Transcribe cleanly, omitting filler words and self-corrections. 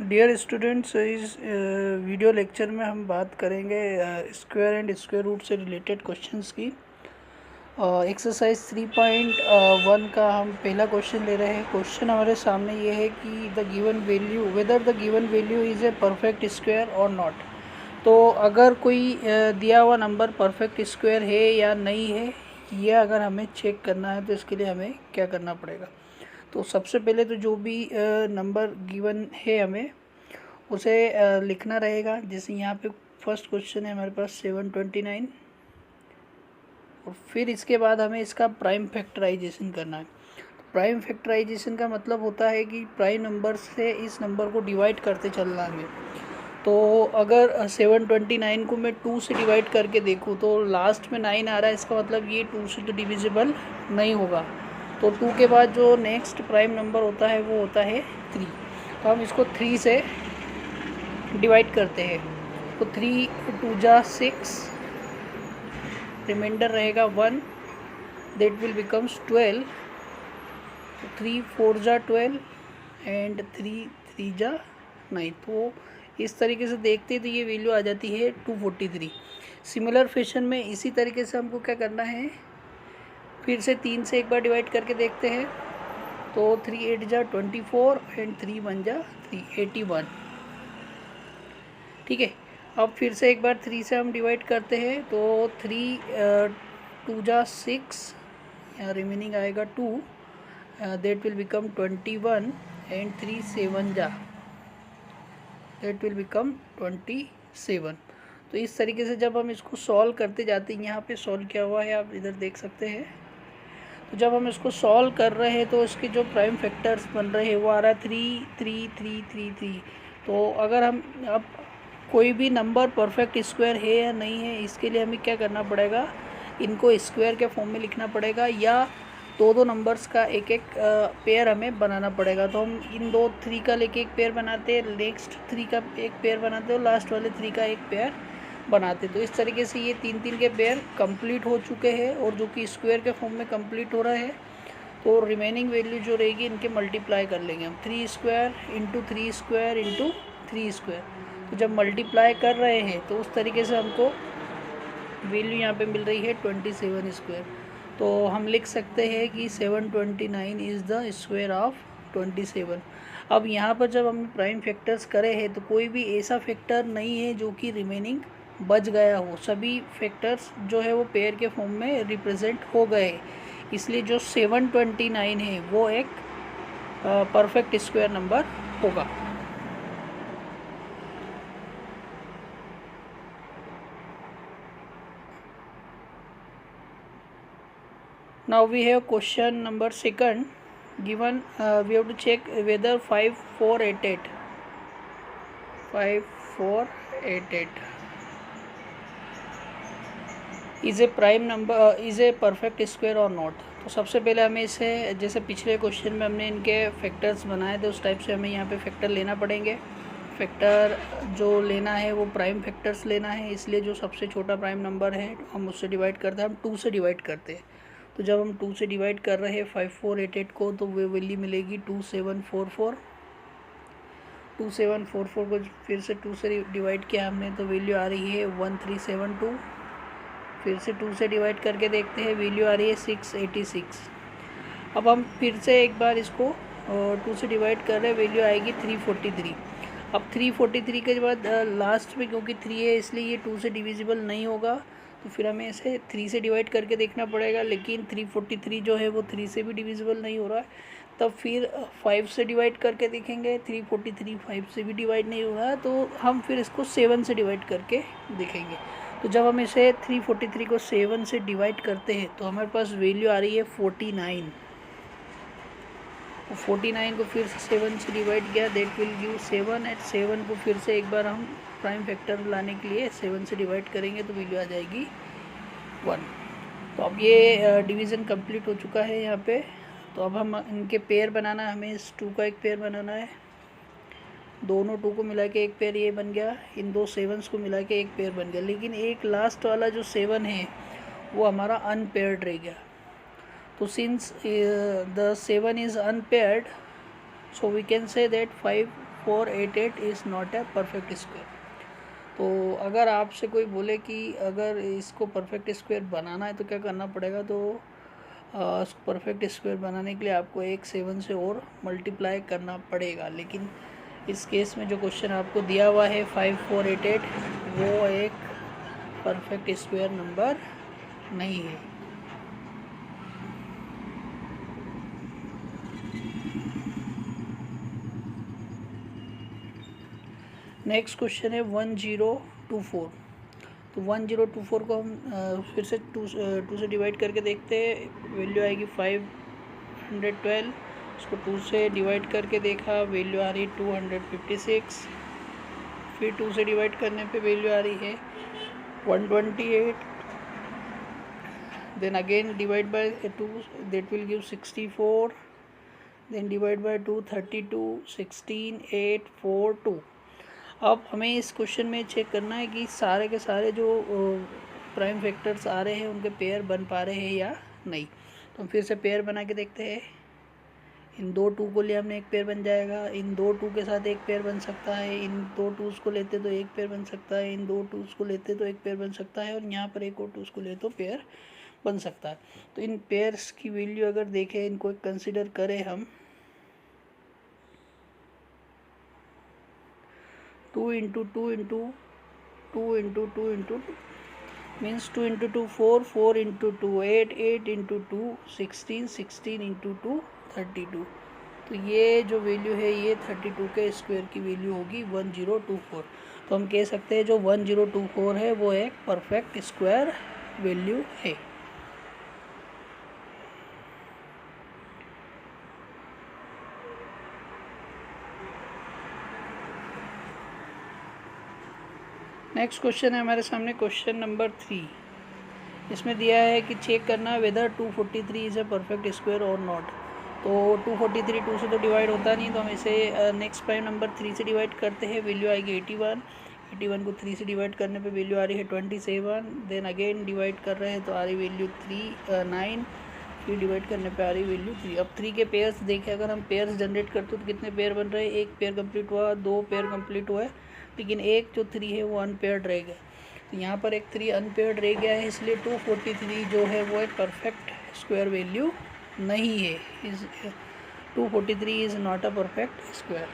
Dear students, इस video lecture में हम बात करेंगे स्क्वायर एंड स्क्वायर रूट से रिलेटेड क्वेश्चंस की। एक्सरसाइज 3.1 का हम पहला क्वेश्चन ले रहे हैं। क्वेश्चन हमारे सामने ये है कि the given value whether the given value is a perfect square और नॉट। तो अगर कोई दिया हुआ नंबर परफेक्ट स्क्वायर है या नहीं है, ये अगर हमें चेक करना है तो इसके लिए हमें क्या करना पड़ेगा। तो सबसे पहले तो जो भी नंबर गिवन है हमें उसे लिखना रहेगा। जैसे यहाँ पे फर्स्ट क्वेश्चन है हमारे पास 729, और फिर इसके बाद हमें इसका प्राइम फैक्टराइजेशन करना है। तो प्राइम फैक्टराइजेशन का मतलब होता है कि प्राइम नंबर से इस नंबर को डिवाइड करते चलना है। तो अगर 729 को मैं 2 से डिवाइड करके देखूँ तो लास्ट में 9 आ रहा है, इसका मतलब ये 2 से तो डिविजिबल नहीं होगा। तो 2 के बाद जो नेक्स्ट प्राइम नंबर होता है वो होता है 3। तो हम इसको 3 से डिवाइड करते हैं। तो 3 2 जा 6, रिमाइंडर रहेगा 1, दैट विल बिकम्स 12। 3 4 जा 12 एंड 3 3 जा 9। तो इस तरीके से देखते हैं तो ये वैल्यू आ जाती है 243। सिमिलर फैशन में इसी तरीके से हमको क्या करना है, फिर से 3 से एक बार डिवाइड करके देखते हैं। तो 3 8 जा 24 एंड 3 1 जा 3 81। ठीक है, अब फिर से एक बार 3 से हम डिवाइड करते हैं। तो 3 2 जा 6, यहाँ रिमेनिंग आएगा 2, दैट विल बिकम 21 एंड 3 7 जा, दैट विल बिकम 27। तो इस तरीके से जब हम इसको सॉल्व करते जाते हैं, यहाँ पे सॉल्व किया हुआ है, आप इधर देख सकते हैं। तो जब हम इसको सॉल्व कर रहे हैं तो इसके जो प्राइम फैक्टर्स बन रहे हैं वो आ रहा है 3 3 3 3 3। तो अगर हम अब कोई भी नंबर परफेक्ट स्क्वायर है या नहीं है, इसके लिए हमें क्या करना पड़ेगा, इनको स्क्वायर के फॉर्म में लिखना पड़ेगा या दो नंबर्स का एक एक पेयर हमें बनाना पड़ेगा। तो हम इन 3 का लेके एक पेयर बनाते हैं, नेक्स्ट 3 का एक पेयर बनाते हैं और लास्ट वाले 3 का एक पेयर बनाते। तो इस तरीके से ये 3 के पेयर कंप्लीट हो चुके हैं और जो कि स्क्वायर के फॉर्म में कंप्लीट हो रहा है। तो रिमेनिंग वैल्यू जो रहेगी इनके मल्टीप्लाई कर लेंगे हम, 3 square into 3 square into 3 square. तो जब मल्टीप्लाई कर रहे हैं तो उस तरीके से हमको वैल्यू यहाँ पे मिल रही है 27 स्क्वायर। तो हम लिख सकते हैं कि 729 इज़ द स्क्वायर ऑफ 27। अब यहाँ पर जब हम प्राइम फैक्टर्स करे हैं तो कोई भी ऐसा फैक्टर नहीं है जो कि रिमेनिंग बच गया हो, सभी फैक्टर्स जो है वो पेयर के फॉर्म में रिप्रेजेंट हो गए। इसलिए जो 729 है वो एक परफेक्ट स्क्वायर नंबर होगा। Now we have question number 2. Given we have to check whether 5488 is a prime number is a perfect square or not। तो सबसे पहले हमें इसे, जैसे पिछले क्वेश्चन में हमने इनके फैक्टर्स बनाए थे उस टाइप से हमें यहाँ पे फैक्टर लेना पड़ेंगे। फैक्टर जो लेना है वो प्राइम फैक्टर्स लेना है, इसलिए जो सबसे छोटा प्राइम नंबर है हम उससे डिवाइड करते हैं, हम 2 से डिवाइड करते हैं। तो जब हम 2 से डिवाइड कर रहे हैं 5488 को तो वो वैल्यू मिलेगी 2744। 2744 को फिर से 2 से डिवाइड किया हमने तो वैल्यू आ रही है 1372। फिर से 2 से डिवाइड करके देखते हैं, वैल्यू आ रही है 686। अब हम फिर से एक बार इसको 2 से डिवाइड कर रहे हैं, वैल्यू आएगी 343। अब 343 के बाद लास्ट में क्योंकि 3 है इसलिए ये 2 से डिविजिबल नहीं होगा, तो फिर हमें इसे 3 से डिवाइड करके देखना पड़ेगा। लेकिन 343 जो है वो 3 से भी डिविजिबल नहीं हो रहा है, तब फिर 5 से डिवाइड करके देखेंगे। 343 5 से भी डिवाइड नहीं हो रहा है, तो हम फिर इसको 7 से डिवाइड करके देखेंगे। तो जब हम इसे 343 को 7 से डिवाइड करते हैं तो हमारे पास वैल्यू आ रही है 49। 49 को फिर से 7 से डिवाइड किया, दैट विल गिव 7 एट 7 को फिर से एक बार हम प्राइम फैक्टर लाने के लिए 7 से डिवाइड करेंगे तो वैल्यू आ जाएगी 1। तो अब ये डिवीज़न कंप्लीट हो चुका है यहाँ पे। तो अब हम इनके पेयर बनाना है, हमें इस 2 का एक पेयर बनाना है। दोनों 2 को मिला के एक पेयर ये बन गया, इन 2 7s को मिला के एक पेयर बन गया। लेकिन एक लास्ट वाला जो 7 है वो हमारा अनपेयर्ड रह गया। तो since the 7 is unpaired, so we can say that 5488 is not a perfect square. तो अगर आपसे कोई बोले कि अगर इसको परफेक्ट स्क्वायर बनाना है तो क्या करना पड़ेगा, तो उसको परफेक्ट स्क्वायर बनाने के लिए आपको एक 7 से और मल्टीप्लाई करना पड़ेगा। लेकिन इस केस में जो क्वेश्चन आपको दिया हुआ है 5488, वो एक परफेक्ट स्क्वायर नंबर नहीं है। नेक्स्ट क्वेश्चन है 1024। तो 1024 को हम फिर से टू से डिवाइड करके देखते हैं। वैल्यू आएगी 512, उसको 2 से डिवाइड करके देखा, वैल्यू आ रही 256, फिर 2 से डिवाइड करने पे वैल्यू आ रही है 128, then again divide by 2, that will give 64, then divide by 2 32, 16, 8, 4, 2। अब हमें इस क्वेश्चन में चेक करना है कि सारे के सारे जो प्राइम फैक्टर्स आ रहे हैं उनके पेयर बन पा रहे हैं या नहीं। तो हम फिर से पेयर बना के देखते हैं। इन 2 2 को लिए हमने एक पेयर बन जाएगा, इन 2 2 के साथ एक पेयर बन सकता है, इन 2 2s को लेते तो एक पेयर बन सकता है, इन 2 2s को लेते तो एक पेयर बन सकता है, और यहाँ पर एक और 2s को ले तो पेयर बन सकता है। तो इन पेयर्स की वैल्यू अगर देखें, इनको कंसिडर करें हम, 2 into 2 into 2 into 2 into 2 means 2 into 2 4, 4 into 2 8, 8 into 2 16, 16 into 2 32। तो ये जो वैल्यू है ये 32 के स्क्वायर की वैल्यू होगी 1024। तो हम कह सकते हैं जो 1024 है वो एक परफेक्ट स्क्वायर वैल्यू है। नेक्स्ट क्वेश्चन है हमारे सामने क्वेश्चन नंबर 3। इसमें दिया है कि चेक करना whether 243 is a perfect square और नॉट। तो 243 2 से तो डिवाइड होता नहीं, तो हम इसे नेक्स्ट प्राइम नंबर 3 से डिवाइड करते हैं। वैल्यू आएगी 81, 81 को 3 से डिवाइड करने पे वैल्यू आ रही है 27, देन अगेन डिवाइड कर रहे हैं तो आ रही वैल्यू 9, फिर डिवाइड करने पे आ रही वैल्यू 3। अब 3 के पेयर्स देखें, अगर हम पेयर्स जनरेट करते तो कितने पेयर बन रहे हैं, एक पेयर कंप्लीट हुआ, 2 पेयर कंप्लीट हुआ है, लेकिन एक जो 3 है वो अनपेयर्ड रह गया। तो यहाँ पर एक 3 अनपेयर्ड रह गया है, इसलिए 243 जो है वो एक परफेक्ट स्क्वायर वैल्यू नहीं है। 243 is not a perfect square.